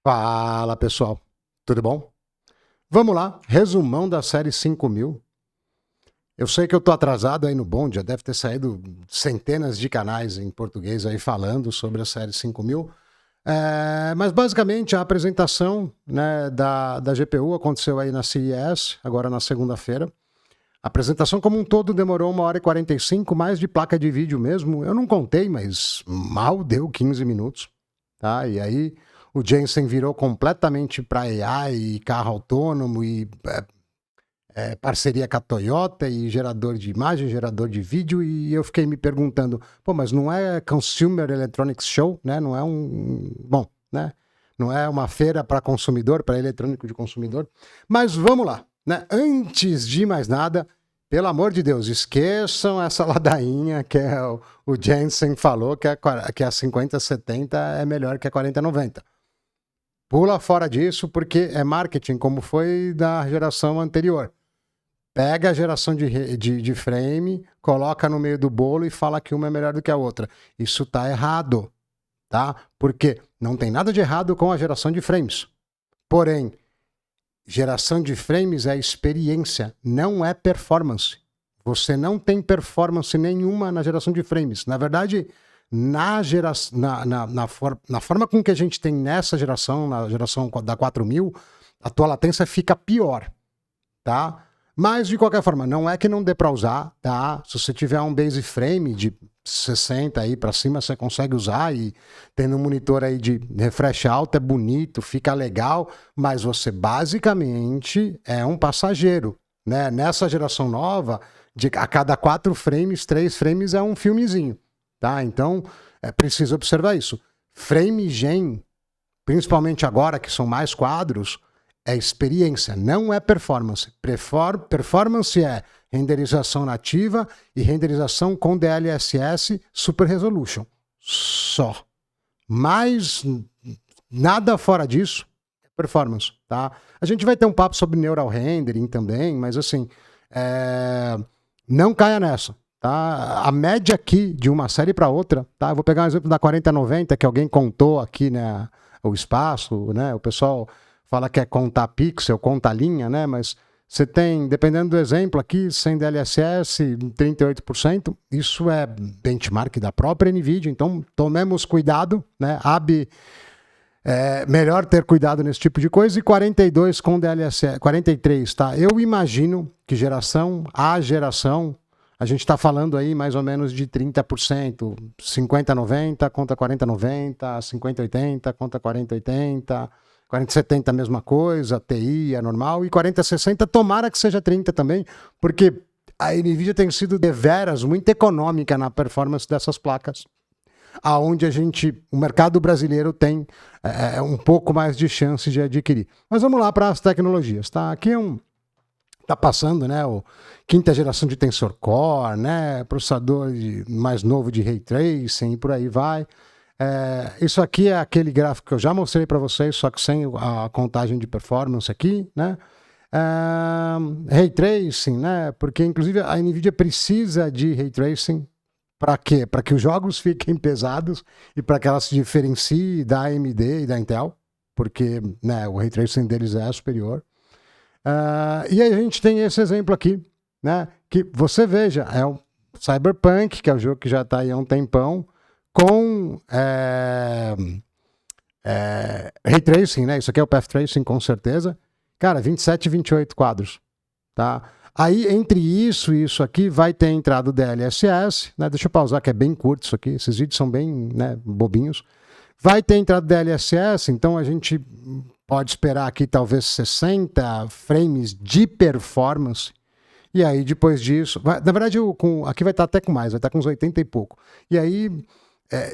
Fala pessoal, tudo bom? Vamos lá, resumão da série 5000. Eu sei que eu tô atrasado aí no bonde, já deve ter saído centenas de canais em português aí falando sobre a série 5000. Mas basicamente a apresentação, né, da GPU aconteceu aí na CES, agora na segunda-feira. A apresentação como um todo demorou 1h45, mais de placa de vídeo mesmo. Eu não contei, mas mal deu 15 minutos. Tá? E aí o Jensen virou completamente para AI e carro autônomo e parceria com a Toyota e gerador de imagem, gerador de vídeo, e eu fiquei me perguntando, pô, mas não é Consumer Electronics Show, né? Não é bom, né? Não é uma feira para consumidor, para eletrônico de consumidor. Mas vamos lá, né? Antes de mais nada, pelo amor de Deus, esqueçam essa ladainha que o Jensen falou que a 5070 é melhor que a 4090. Pula fora disso porque é marketing, como foi da geração anterior. Pega a geração de frame, coloca no meio do bolo e fala que uma é melhor do que a outra. Isso tá errado, tá? Porque não tem nada de errado com a geração de frames. Porém, geração de frames é experiência, não é performance. Você não tem performance nenhuma na geração de frames. Na verdade, na forma com que a gente tem nessa geração, na geração da 4000, a tua latência fica pior, tá? Mas, de qualquer forma, não é que não dê para usar, tá? Se você tiver um base frame de 60 aí para cima, você consegue usar, e tendo um monitor aí de refresh alto, é bonito, fica legal, mas você basicamente é um passageiro, né? Nessa geração nova, a cada 4 frames, 3 frames é um filmezinho, tá? Então, é preciso observar isso. Frame gen, principalmente agora que são mais quadros, é experiência, não é performance. Performance é renderização nativa e renderização com DLSS Super Resolution. Só. Mas nada fora disso é performance, tá? A gente vai ter um papo sobre neural rendering também, mas assim, não caia nessa, tá? A média aqui de uma série para outra, tá? Eu vou pegar um exemplo da 4090 que alguém contou aqui, né? O espaço, né? O pessoal fala que é contar pixel, contar linha, né? Mas você tem, dependendo do exemplo aqui, sem DLSS, 38%. Isso é benchmark da própria NVIDIA, então tomemos cuidado, né? Melhor ter cuidado nesse tipo de coisa. E 42 com DLSS, 43, tá? Eu imagino que geração a geração, a gente está falando aí mais ou menos de 30%, 5090 contra 4090, 5080 contra 4080, 4070 a mesma coisa, TI é normal, e 4060 tomara que seja 30 também, porque a NVIDIA tem sido deveras muito econômica na performance dessas placas, aonde o mercado brasileiro tem um pouco mais de chance de adquirir. Mas vamos lá para as tecnologias, tá? Aqui tá passando, né, o 5ª geração de Tensor Core, né, processador mais novo de Ray Tracing e por aí vai. Isso aqui é aquele gráfico que eu já mostrei para vocês, só que sem a contagem de performance aqui, né? Ray Tracing, né? Porque inclusive a NVIDIA precisa de Ray Tracing para quê? Para que os jogos fiquem pesados e para que ela se diferencie da AMD e da Intel, porque, né, o Ray Tracing deles é superior. E aí a gente tem esse exemplo aqui, né? Que você veja, é o Cyberpunk, que é o jogo que já está aí há um tempão, com Ray Tracing, né? Isso aqui é o Path Tracing, com certeza. Cara, 27 e 28 quadros, tá? Aí, entre isso e isso aqui, vai ter entrado o DLSS, né? Deixa eu pausar, que é bem curto isso aqui. Esses vídeos são bem, né, bobinhos. Vai ter entrado o DLSS, então a gente pode esperar aqui talvez 60 frames de performance. E aí, depois disso... na verdade, aqui vai estar até com mais, vai estar com uns 80 e pouco. E aí...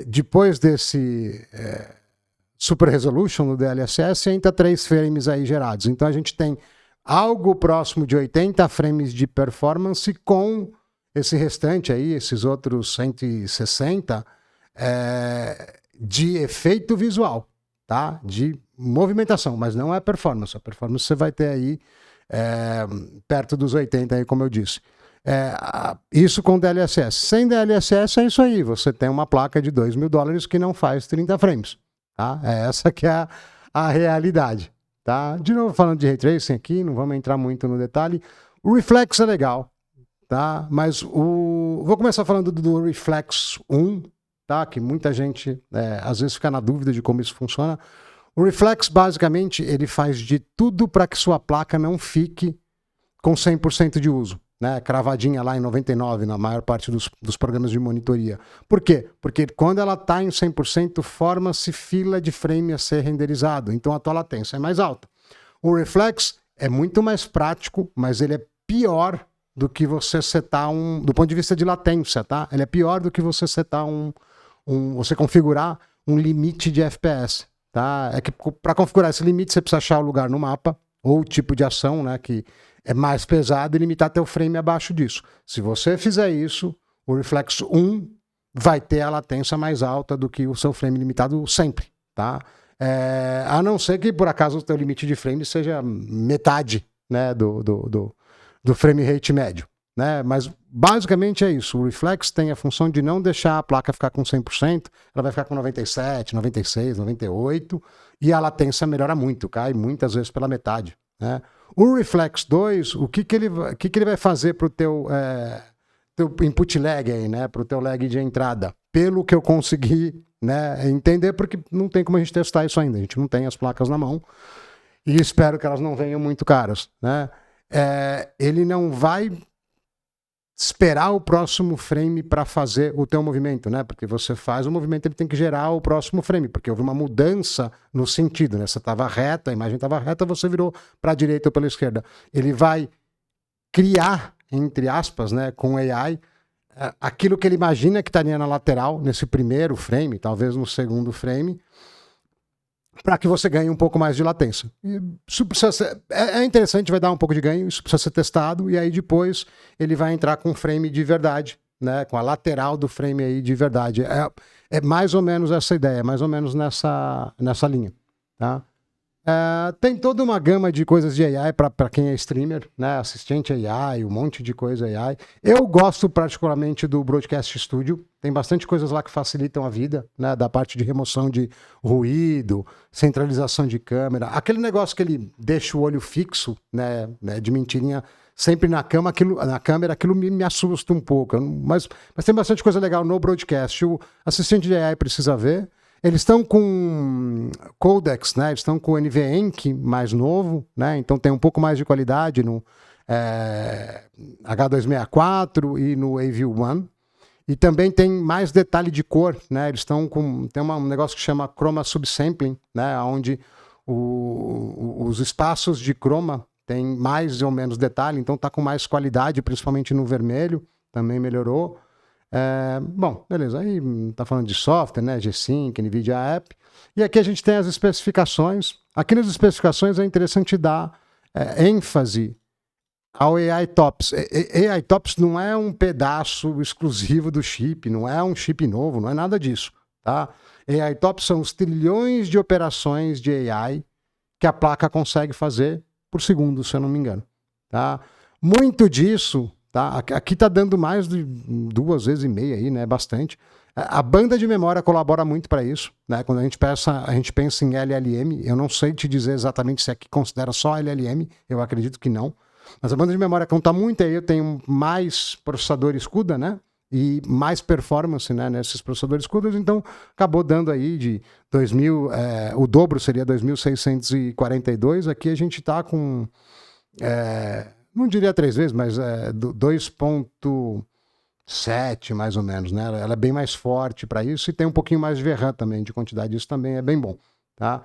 depois desse Super Resolution no DLSS, entra 3 frames aí gerados. Então a gente tem algo próximo de 80 frames de performance com esse restante aí, esses outros 160 de efeito visual, tá? De movimentação, mas não é performance. A performance você vai ter aí perto dos 80 aí, como eu disse. Isso com DLSS. Sem DLSS é isso aí, você tem uma placa de $2.000 que não faz 30 frames. Tá? Essa que é a realidade, tá? De novo falando de Ray Tracing aqui, não vamos entrar muito no detalhe. O Reflex é legal, tá? Mas vou começar falando do Reflex 1, tá? Que muita gente às vezes fica na dúvida de como isso funciona. O Reflex, basicamente, ele faz de tudo para que sua placa não fique com 100% de uso, né? Cravadinha lá em 99% na maior parte dos programas de monitoria. Por quê? Porque quando ela está em 100%, forma-se fila de frame a ser renderizado, então a tua latência é mais alta. O Reflex é muito mais prático, mas ele é pior do que você setar do ponto de vista de latência, tá? Ele é pior do que você setar você configurar um limite de FPS, tá? É que para configurar esse limite você precisa achar o lugar no mapa ou o tipo de ação, né, que é mais pesado e limitar teu frame abaixo disso. Se você fizer isso, o Reflex 1 vai ter a latência mais alta do que o seu frame limitado sempre, tá? A não ser que por acaso o teu limite de frame seja metade, né, do frame rate médio, né? Mas basicamente é isso. O Reflex tem a função de não deixar a placa ficar com 100%, ela vai ficar com 97, 96, 98 e a latência melhora muito, cai muitas vezes pela metade, né? O Reflex 2, o que ele vai fazer para o teu input lag aí, né? Para o teu lag de entrada? Pelo que eu consegui, né, entender, porque não tem como a gente testar isso ainda. A gente não tem as placas na mão e espero que elas não venham muito caras, né? Ele não vai esperar o próximo frame para fazer o teu movimento, né? Porque você faz o movimento, ele tem que gerar o próximo frame, porque houve uma mudança no sentido, né? Você estava reta, a imagem estava reta, você virou para a direita ou pela esquerda. Ele vai criar, entre aspas, né, com AI, aquilo que ele imagina que estaria na lateral, nesse primeiro frame, talvez no segundo frame, para que você ganhe um pouco mais de latência. Isso precisa ser, é interessante, vai dar um pouco de ganho, isso precisa ser testado, e aí depois ele vai entrar com frame de verdade, né, com a lateral do frame aí de verdade. É mais ou menos essa ideia, mais ou menos nessa linha, tá? Tem toda uma gama de coisas de AI para quem é streamer, né? Assistente AI, um monte de coisa AI. Eu gosto particularmente do Broadcast Studio. Tem bastante coisas lá que facilitam a vida, né? Da parte de remoção de ruído, centralização de câmera. Aquele negócio que ele deixa o olho fixo, né? De mentirinha sempre na câmera, aquilo me assusta um pouco. Mas tem bastante coisa legal no Broadcast. O assistente de AI precisa ver. Eles estão com codecs, né? Eles estão com o NVENC mais novo, né? Então tem um pouco mais de qualidade no H264 e no AV1. E também tem mais detalhe de cor, né? Eles estão com... Tem um negócio que chama Chroma Subsampling, né? Onde os espaços de chroma tem mais ou menos detalhe, então está com mais qualidade, principalmente no vermelho, também melhorou. Bom, beleza, aí tá falando de software, né, G-Sync, NVIDIA App, e aqui a gente tem as especificações. Aqui nas especificações é interessante dar ênfase ao AI TOPS. AI TOPS não é um pedaço exclusivo do chip, não é um chip novo, não é nada disso, tá? AI TOPS são os trilhões de operações de AI que a placa consegue fazer por segundo, se eu não me engano, tá? Muito disso... Tá? Aqui está dando mais de 2,5 vezes aí, né? Bastante. A banda de memória colabora muito para isso, né? Quando a gente pensa em LLM, eu não sei te dizer exatamente se aqui considera só LLM, eu acredito que não. Mas a banda de memória conta muito aí, eu tenho mais processadores CUDA, né? E mais performance, né, nesses processadores CUDA, então acabou dando aí de 2.000, o dobro seria 2.642, aqui a gente está com... não diria 3 vezes, mas 2.7 mais ou menos, né? Ela é bem mais forte para isso e tem um pouquinho mais de VRAM também, de quantidade, isso também é bem bom, tá?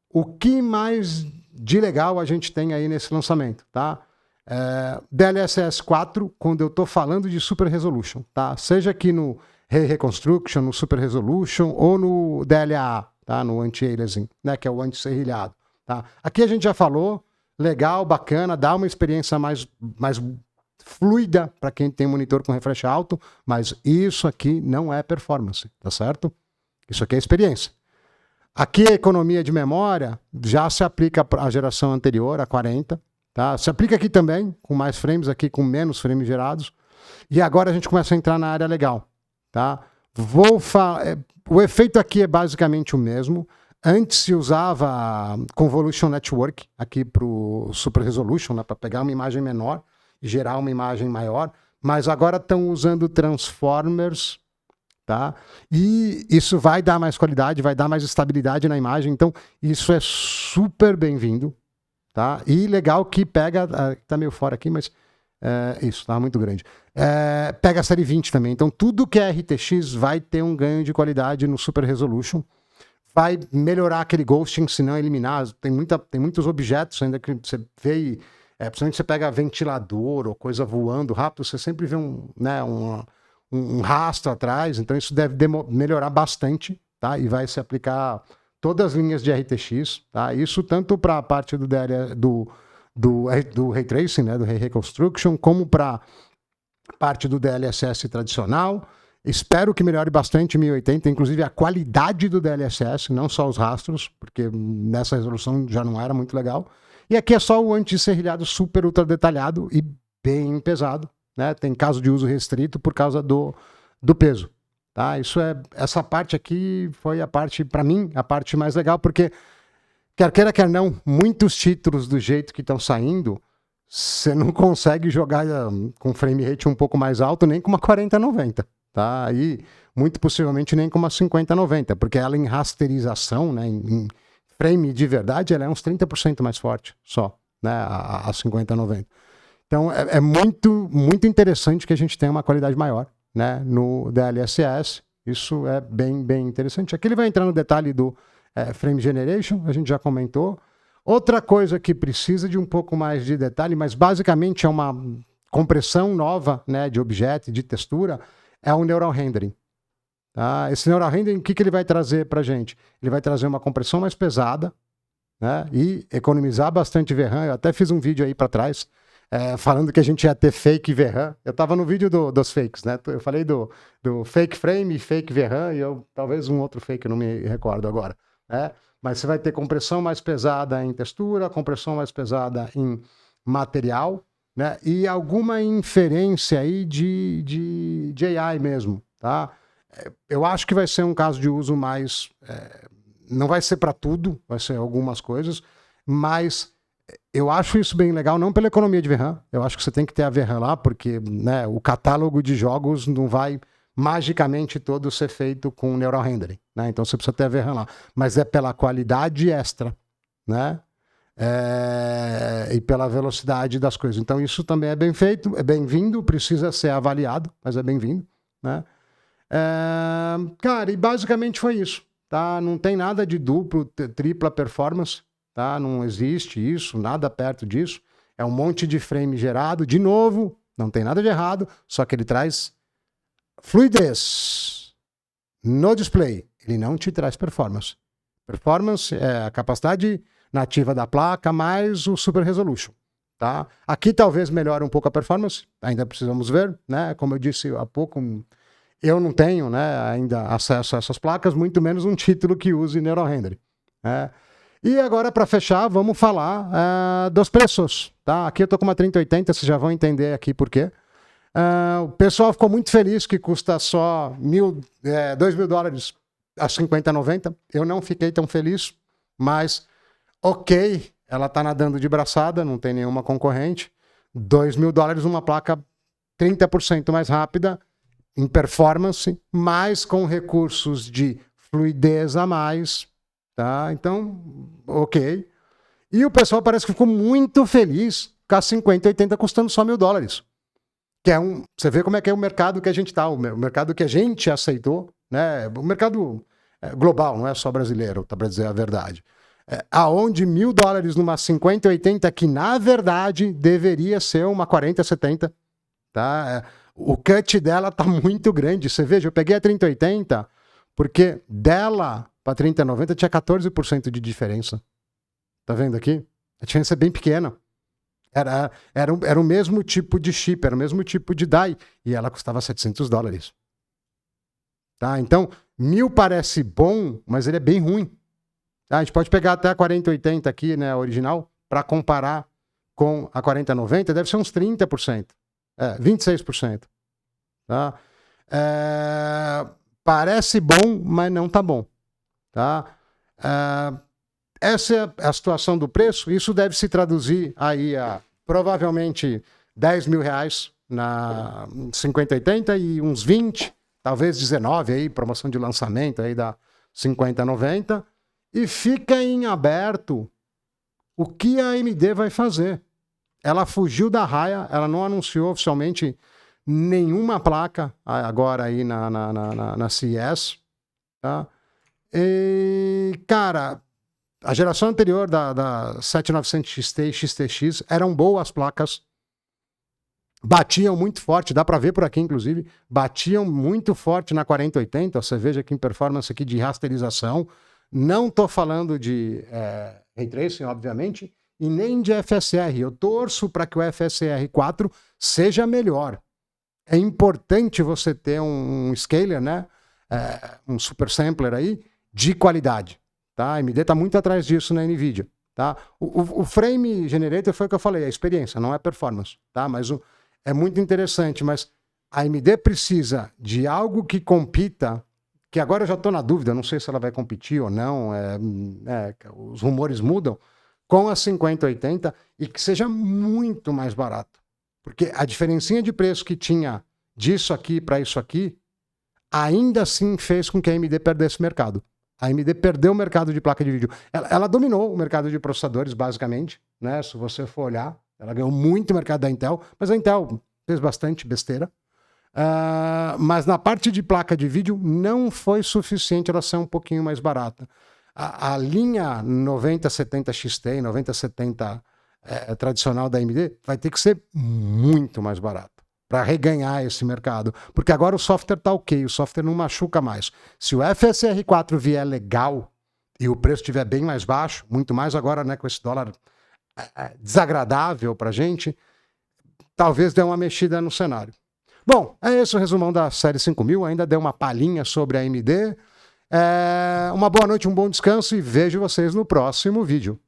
O que mais de legal a gente tem aí nesse lançamento, tá? DLSS 4, quando eu estou falando de Super Resolution, tá? Seja aqui no Reconstruction, no Super Resolution ou no DLAA, tá? No anti-aliasing, né? Que é o anti-serrilhado, tá? Aqui a gente já falou, legal, bacana, dá uma experiência mais fluida para quem tem monitor com refresh alto, mas isso aqui não é performance, tá certo? Isso aqui é experiência. Aqui a economia de memória já se aplica à geração anterior, a 40, tá? Se aplica aqui também, com mais frames, aqui com menos frames gerados. E agora a gente começa a entrar na área legal, tá? O efeito aqui é basicamente o mesmo. Antes se usava Convolution Network aqui para o Super Resolution, né, para pegar uma imagem menor e gerar uma imagem maior, mas agora estão usando Transformers, tá? E isso vai dar mais qualidade, vai dar mais estabilidade na imagem, então isso é super bem-vindo, tá? E legal que pega, tá meio fora aqui, mas isso, tá muito grande. Pega a série 20 também, então tudo que é RTX vai ter um ganho de qualidade no Super Resolution, vai melhorar aquele ghosting, se não eliminar. Tem muitos objetos ainda que você vê, principalmente você pega ventilador ou coisa voando rápido, você sempre vê um rastro atrás, então isso deve melhorar bastante, tá? E vai se aplicar todas as linhas de RTX, tá? Isso tanto para a parte do Ray Tracing, né, do Ray Reconstruction, como para parte do DLSS tradicional. Espero que melhore bastante em 1080, inclusive a qualidade do DLSS, não só os rastros, porque nessa resolução já não era muito legal. E aqui é só o anti-serrilhado super ultra detalhado e bem pesado, né? Tem caso de uso restrito por causa do peso, tá? Essa parte aqui foi a parte, para mim, a parte mais legal, porque quer queira, quer não, muitos títulos do jeito que estão saindo, você não consegue jogar com frame rate um pouco mais alto nem com uma 4090. Tá? E muito possivelmente nem com uma 5090, porque ela em rasterização, né, em frame de verdade, ela é uns 30% mais forte só, né, a 5090. Então é muito, muito interessante que a gente tenha uma qualidade maior, né, no DLSS. Isso é bem, bem interessante. Aqui ele vai entrar no detalhe do Frame Generation, a gente já comentou. Outra coisa que precisa de um pouco mais de detalhe, mas basicamente é uma compressão nova, né, de objeto, de textura, é o Neural Rendering. Tá? Esse Neural Rendering, o que ele vai trazer para a gente? Ele vai trazer uma compressão mais pesada, né, e economizar bastante VRAM. Eu até fiz um vídeo aí para trás, falando que a gente ia ter fake VRAM. Eu estava no vídeo dos fakes, né? Eu falei do fake frame e fake VRAM, e talvez um outro fake, eu não me recordo agora. Né? Mas você vai ter compressão mais pesada em textura, compressão mais pesada em material, né? E alguma inferência aí de AI mesmo, tá? Eu acho que vai ser um caso de uso mais... não vai ser para tudo, vai ser algumas coisas, mas eu acho isso bem legal, não pela economia de VRAM, eu acho que você tem que ter a VRAM lá, porque, né, o catálogo de jogos não vai magicamente todo ser feito com Neural Rendering, né? Então você precisa ter a VRAM lá, mas é pela qualidade extra, né? E pela velocidade das coisas. Então isso também é bem feito, é bem-vindo, precisa ser avaliado, mas é bem-vindo, né? Cara, e basicamente foi isso, tá? Não tem nada de duplo, tripla performance, tá? Não existe isso, nada perto disso. É um monte de frame gerado, de novo, não tem nada de errado, só que ele traz fluidez no display, ele não te traz performance. Performance é a capacidade nativa da placa mais o Super Resolution, tá? Aqui talvez melhore um pouco a performance, ainda precisamos ver, né? Como eu disse há pouco, eu não tenho, né, ainda acesso a essas placas, muito menos um título que use Neural Rendering, né? E agora, para fechar, vamos falar dos preços, tá? Aqui eu tô com uma 3080, vocês já vão entender aqui por quê. O pessoal ficou muito feliz que custa só $2.000 a 5090. Eu não fiquei tão feliz, mas ok, ela tá nadando de braçada, não tem nenhuma concorrente. $2.000 uma placa 30% mais rápida em performance, mas com recursos de fluidez a mais, tá? Então, ok. E o pessoal parece que ficou muito feliz com a 5080 custando só $1.000. Que é você vê como é que é o mercado que a gente está, o mercado que a gente aceitou, né? O mercado global, não é só brasileiro, tá, para dizer a verdade. Aonde $1.000 numa 5080, que na verdade deveria ser uma 4070, tá? O cut dela tá muito grande. Você veja, eu peguei a 3080 porque dela para 3090 tinha 14% de diferença. Tá vendo aqui? A diferença é bem pequena. Era o mesmo tipo de chip, era o mesmo tipo de die, e ela custava $700. Tá? Então, 1.000 parece bom, mas ele é bem ruim. Tá? A gente pode pegar até a 4080 aqui, né, a original, para comparar com a 4090, deve ser uns 30%. 26%. Tá? Parece bom, mas não tá bom. Tá? Essa é a situação do preço. Isso deve se traduzir aí a provavelmente R$10.000 na 5080 e uns 20, talvez 19 aí, promoção de lançamento aí da 5090. E fica em aberto o que a AMD vai fazer. Ela fugiu da raia, ela não anunciou oficialmente nenhuma placa agora aí na CES. Tá? E, cara, a geração anterior da 7900 XT e XTX eram boas placas. Batiam muito forte, dá para ver por aqui, inclusive. Batiam muito forte na 4080. Você veja aqui em performance aqui de rasterização. Não estou falando de Ray Tracing, obviamente, e nem de FSR. Eu torço para que o FSR 4 seja melhor. É importante você ter um scaler, né? Um super sampler aí, de qualidade. Tá? A AMD está muito atrás disso na NVIDIA. Tá? O Frame Generator foi o que eu falei, a experiência, não é performance. Tá? Mas é muito interessante, mas a AMD precisa de algo que compita, que agora eu já estou na dúvida, não sei se ela vai competir ou não, os rumores mudam, com a 5080 e que seja muito mais barato. Porque a diferencinha de preço que tinha disso aqui para isso aqui, ainda assim fez com que a AMD perdesse o mercado. A AMD perdeu o mercado de placa de vídeo. Ela dominou o mercado de processadores, basicamente, né? Se você for olhar, ela ganhou muito o mercado da Intel, mas a Intel fez bastante besteira. Mas na parte de placa de vídeo não foi suficiente ela ser um pouquinho mais barata. A linha 9070 XT e 9070 tradicional da AMD vai ter que ser muito mais barata para reganhar esse mercado. Porque agora o software está ok, o software não machuca mais. Se o FSR 4 vier legal e o preço estiver bem mais baixo, muito mais agora, né, com esse dólar desagradável para a gente, talvez dê uma mexida no cenário. Bom, é esse o resumão da série 5000, ainda deu uma palhinha sobre a AMD. Uma boa noite, um bom descanso e vejo vocês no próximo vídeo.